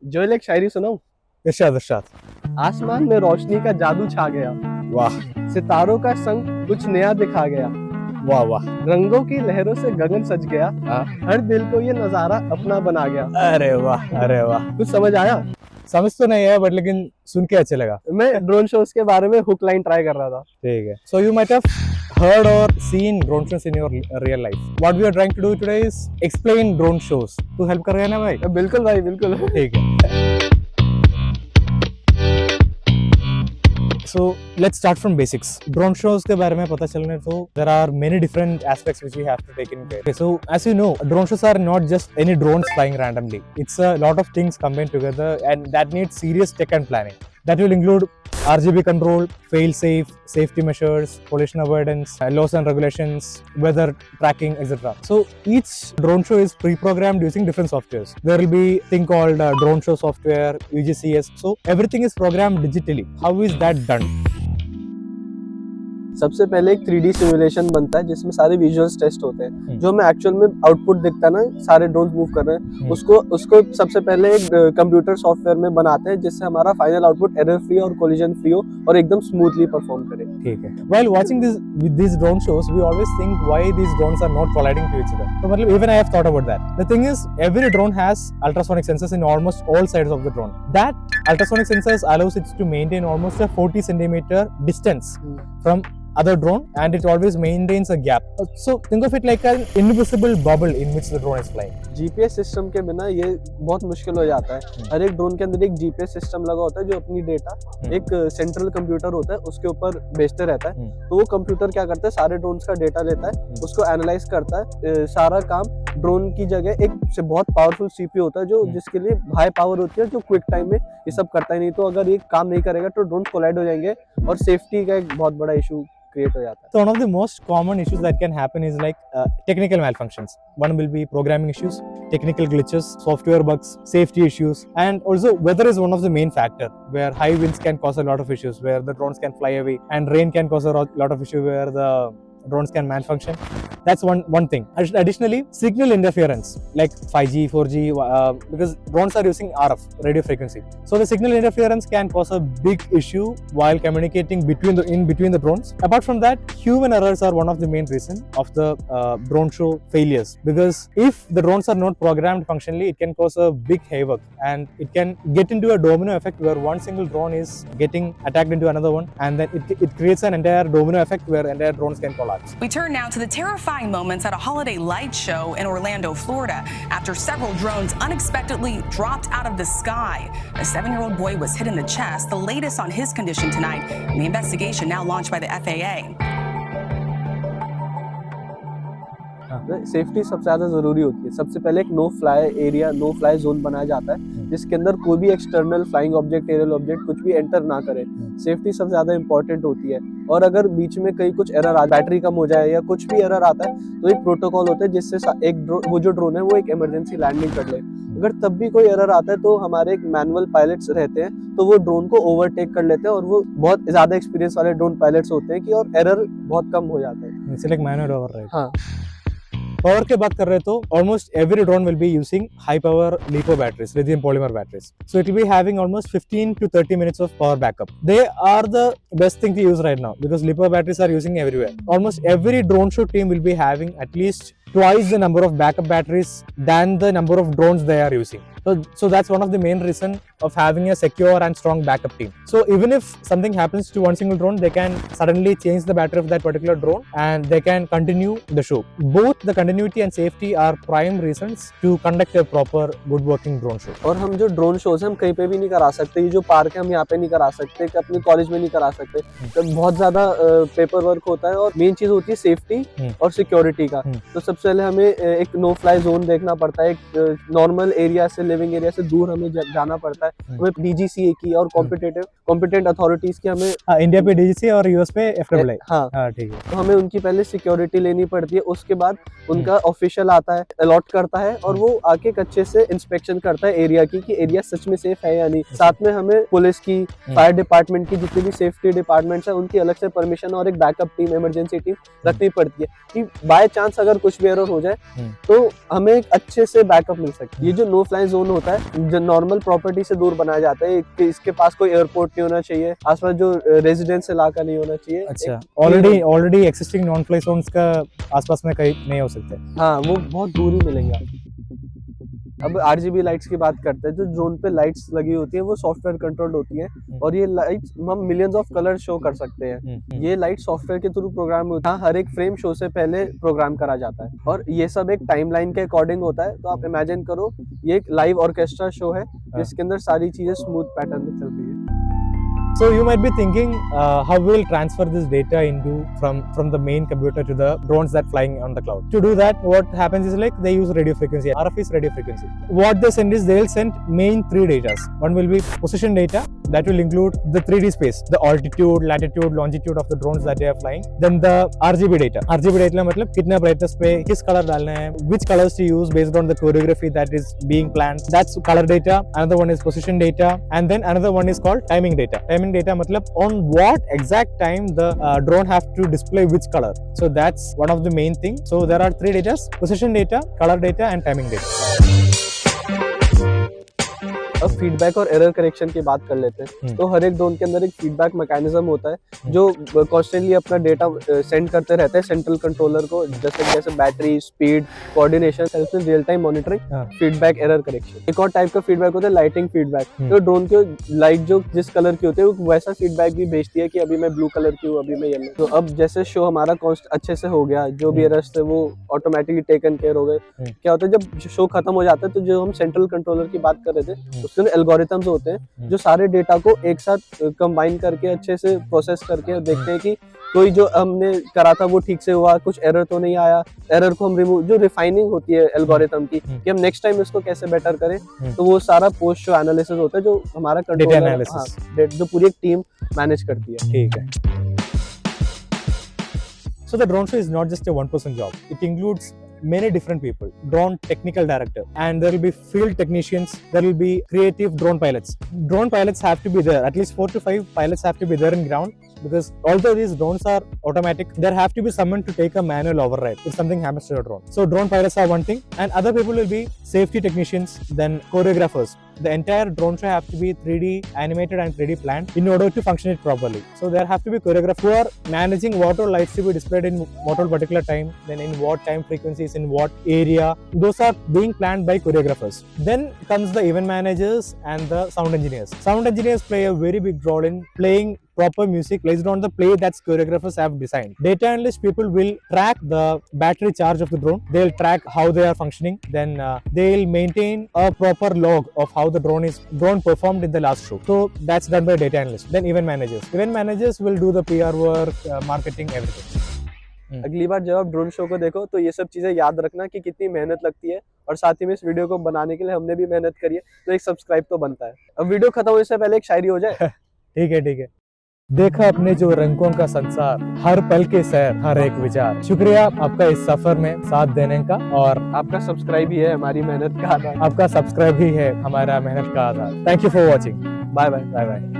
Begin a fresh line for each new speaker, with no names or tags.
Joel एक शायरी सुनाऊं?
इरशाद इरशाद।
आसमान में रोशनी का जादू छा गया,
वाह
सितारों का संग कुछ नया दिखा गया,
वाह वाह।
रंगों की लहरों से गगन सज गया,
हाँ।
हर दिल को ये नजारा अपना बना गया।
अरे वाह अरे वाह।
कुछ समझ आया?
समझ तो नहीं है बट लेकिन सुन के अच्छा लगा।
मैं ड्रोन शोज के बारे में हुक लाइन ट्राई कर रहा था।
ठीक है। So you might have heard or seen drone shows in your real life. What we are trying to do today is explain drone shows. तू हेल्प कर रहा है ना भाई?
बिल्कुल भाई बिल्कुल।
ठीक है। So let's start from basics. Drone shows के बारे में पता चलने तो there are many different aspects which we have to take in care. Okay, so as you know, drone shows are not just any drones flying randomly. It's a lot of things combined together and that needs serious tech and planning. That will include RGB control, fail-safe, safety measures, collision avoidance, laws and regulations, weather tracking, etc. So each drone show is pre-programmed using different softwares. There will be a thing called drone show software, UGCS. So everything is programmed digitally. How is that done?
सबसे पहले एक 3D simulation बनता है जिसमें सारे visuals test होते हैं। जो हमें एक्चुअल में आउटपुट दिखता है ना, सारे ड्रोन मूव कर रहे हैं, उसको सबसे पहले एक कंप्यूटर सॉफ्टवेयर में बनाते हैं जिससे हमारा फाइनल आउटपुट एरर फ्री और कोलिजन फ्री हो और एकदम स्मूथली परफॉर्म करे।
ठीक है। While watching these drone shows, we always think why these drones are not colliding to each other. So मतलब even I have thought about that. The thing is, every drone has ultrasonic sensors in almost all sides of the drone. That ultrasonic sensors allows it to maintain almost a 40 centimeter distance from other drone and it always maintains a gap. So think of it like an invisible bubble in which the drone is flying.
GPS system के बिना ये बहुत मुश्किल हो जाता है। हर एक drone के अंदर एक जीपीएस सिस्टम लगा होता है जो अपनी डेटा एक सेंट्रल कंप्यूटर होता है उसके ऊपर भेजते रहता है। तो वो कंप्यूटर क्या करता है, सारे ड्रोन्स का डेटा लेता है, उसको एनालाइज करता है। सारा काम ड्रोन की जगह एक से बहुत पावरफुल सीपीयू होता है जो जिसके लिए हाई पावर होती है, जो क्विक टाइम में ये सब करता ही नहीं। तो अगर ये काम नहीं करेगा तो ड्रोन कोलाइड हो जाएंगे और सेफ्टी का एक बहुत बड़ा इशू क्रिएट हो जाता है।
So one of the most common issues that can happen is like technical malfunctions. One will be programming issues, technical glitches, software bugs, safety issues, and also weather is one of the main factor where high winds can cause a lot of issues where the drones can fly away and rain can cause a lot of issue where the drones can malfunction. That's one thing. Additionally, signal interference like 5G, 4G, because drones are using RF, radio frequency. So the signal interference can cause a big issue while communicating in between the drones. Apart from that, human errors are one of the main reason of the drone show failures. Because if the drones are not programmed functionally, it can cause a big havoc and it can get into a domino effect where one single drone is getting attacked into another one, and then it creates an entire domino effect where entire drones can collapse.
We turn now to the terrifying moments at a holiday light show in Orlando, Florida, after several drones unexpectedly dropped out of the sky. A 7-year-old boy was hit in the chest, the latest on his condition tonight, and the investigation now launched by the FAA.
Safety सबसे ज्यादा जरूरी होती है। सबसे पहले एक no fly area, no fly zone बनाया जाता है जिसके अंदर कोई भी external flying object, aerial object कुछ भी एंटर ना करे। सेफ्टी सबसे ज्यादा इंपॉर्टेंट होती है। और अगर बीच में कहीं कुछ एरर बैटरी कम हो जाए या कुछ भी एरर आता है तो एक प्रोटोकॉल होता है जिससे वो जो ड्रोन है वो एक इमरजेंसी लैंडिंग कर ले। अगर तब भी कोई एरर आता है तो हमारे एक मैनुअल पायलट्स रहते हैं तो वो ड्रोन को ओवरटेक कर लेते हैं और वो बहुत ज्यादा एक्सपीरियंस वाले ड्रोन पायलट्स होते हैं कि और एरर बहुत कम हो जाता है।
It's like manual override.
हाँ।
पावर की बात कर रहे तो almost every drone will be using high power LiPo batteries, lithium polymer batteries. So it will be having almost 15 to 30 minutes of power backup. They are the best thing to use right now because LiPo batteries are using everywhere. Almost every drone show team will be having at least twice the number of backup batteries than the number of drones they are using. So that's one of the main reason of having a secure and strong backup team. So even if something happens to one single drone, they can suddenly change the battery of that particular drone and they can continue the show. Both the continuity and safety are prime reasons to conduct a proper good working drone show.
और हम जो drone shows हैं हम कहीं पे भी नहीं करा सकते। ये जो पार्क है हम यहाँ पे नहीं करा सकते, अपने कॉलेज में नहीं करा सकते। तो बहुत ज्यादा पेपर वर्क होता है और मेन चीज होती है सेफ्टी और सिक्योरिटी का। तो सबसे पहले हमें एक नो फ्लाई जोन देखना पड़ता है। एक नॉर्मल एरिया से, लिविंग एरिया से दूर हमें जाना पड़ता है। हमें डीजीसीए की और कॉम्पिटेंट अथॉरिटीज की हमें
इंडिया पे डीजीसीए और यूएस पे एफडब्ल्यूआई।
हाँ
ठीक है।
तो हमें उनकी पहले सिक्योरिटी लेनी पड़ती है। उसके बाद उनका ऑफिशियल आता है, अलॉट करता है और वो आके अच्छे से इंस्पेक्शन करता है एरिया की कि एरिया सच में सेफ है या नहीं। साथ में हमें पुलिस की, फायर डिपार्टमेंट की, जितनी भी सेफ्टी डिपार्टमेंट्स है उनकी अलग से परमिशन और एक बैकअप टीम, इमरजेंसी टीम रखनी पड़ती है कि बाय चांस अगर कुछ भी एरर हो जाए तो हमें एक अच्छे से बैकअप मिल सके। ये जो नो फ्लाई जोन जोन होता है जो नॉर्मल प्रॉपर्टी से दूर बनाया जाता है, इसके पास कोई एयरपोर्ट नहीं होना चाहिए, आसपास जो रेजिडेंस इलाका नहीं होना चाहिए।
अच्छा, already existing non fly zones का आसपास में कहीं नहीं हो सकते।
हाँ, वो बहुत दूर ही मिलेंगे आपको। अब RGB लाइट्स की बात करते हैं, जो जोन पे लाइट्स लगी होती है वो सॉफ्टवेयर कंट्रोल्ड होती है और ये लाइट्स हम मिलियंस ऑफ कलर शो कर सकते हैं। ये लाइट सॉफ्टवेयर के थ्रू प्रोग्राम होता है, हर एक फ्रेम शो से पहले प्रोग्राम करा जाता है और ये सब एक टाइमलाइन के अकॉर्डिंग होता है। तो आप इमेजिन करो ये एक लाइव ऑर्केस्ट्रा शो है जिसके अंदर सारी चीजें स्मूथ पैटर्न में चल रही है।
So you might be thinking how we will transfer this data into from the main computer to the drones that flying on the cloud. To do that, what happens is like they use radio frequency. RF is radio frequency. What they send is they will send main 3 data. One will be position data that will include the 3D space, the altitude, latitude, longitude of the drones that they are flying. Then the RGB data. RGB data मतलब कितना brightness पे किस color डालना है, which colors to use based on the choreography that is being planned. That's color data. Another one is position data, and then another one is called timing data. Timing data मतलब on what exact time the drone have to display which color. So that's one of the main thing. So there are 3 data: position data, color data, and timing data.
अब feedback और error correction की बात कर लेते हैं। तो हर एक drone के अंदर एक फीडबैक मैकेनिज्म होता है जो कॉन्स्टेंटली अपना डेटा सेंड करते रहते हैं सेंट्रल कंट्रोलर को, जैसे battery, speed, coordination, real time monitoring, feedback, error correction. एक और टाइप का फीडबैक होता है लाइटिंग फीडबैक। तो ड्रोन के लाइट जो जिस कलर की होती है वो वैसा फीडबैक भी भेजती है कि अभी मैं ब्लू कलर की हूँ, अभी मैं येलो। तो अब जैसे शो हमारा अच्छे से हो गया, जो भी एरर्स थे वो ऑटोमेटिकली टेकन केयर हो गए। क्या होता है जब शो खत्म हो जाता है तो जो हम सेंट्रल कंट्रोलर की बात कर रहे थे उसके अंदर एल्गोरिथम्स होते हैं जो सारे डेटा को एक साथ कंबाइन करके अच्छे से प्रोसेस करके देखते हैं कि कोई जो हमने करा था वो ठीक से हुआ, कुछ एरर तो नहीं आया। एरर को हम रिमूव, जो रिफाइनिंग होती है एल्गोरिथम की कि हम नेक्स्ट टाइम इसको कैसे बेटर करें, तो वो सारा पोस्ट शो एनालिसिस होता है जो हमारा कंट्रोलर, जो पूरी एक टीम मैनेज करती है।
ठीक है। So the drone show is not just a one-person job. It includes many different people. Drone technical director, and there will be field technicians. There will be creative drone pilots. Drone pilots have to be there. At least 4 to 5 pilots have to be there in ground, because although these drones are automatic, there have to be someone to take a manual override if something happens to your drone. So drone pilots are one thing, and other people will be safety technicians, then choreographers. The entire drone show have to be 3D animated and 3D planned in order to function it properly. So there have to be choreographers who are managing what all lights to be displayed in what all particular time, then in what time frequencies, in what area. Those are being planned by choreographers. Then comes the event managers and the sound engineers. Sound engineers play a very big role in playing proper music based on the play that choreographers have designed. Data analyst people will track the battery charge of the drone. They'll track how they are functioning. Then they'll maintain a proper log of how the drone performed in the last show. So that's done by data analyst. Then event managers. Event managers will do the PR work, marketing, everything.
अगली बार जब आप drone show को देखो तो ये सब चीजें याद रखना कि कितनी मेहनत लगती है, और साथ ही में इस वीडियो को बनाने के लिए हमने भी मेहनत करी है, तो एक सब्सक्राइब तो बनता है। अब वीडियो खत्म होने से पहले एक शायरी हो जाए।
ठीक है, ठीक है। देखा अपने जो रंगों का संसार, हर पल के सैर, हर एक विचार। शुक्रिया आपका इस सफर में साथ देने का, और
आपका सब्सक्राइब ही है हमारी मेहनत का आधार।
आपका सब्सक्राइब ही है हमारा मेहनत का आधार। Thank you for watching.
Bye bye.
Bye bye.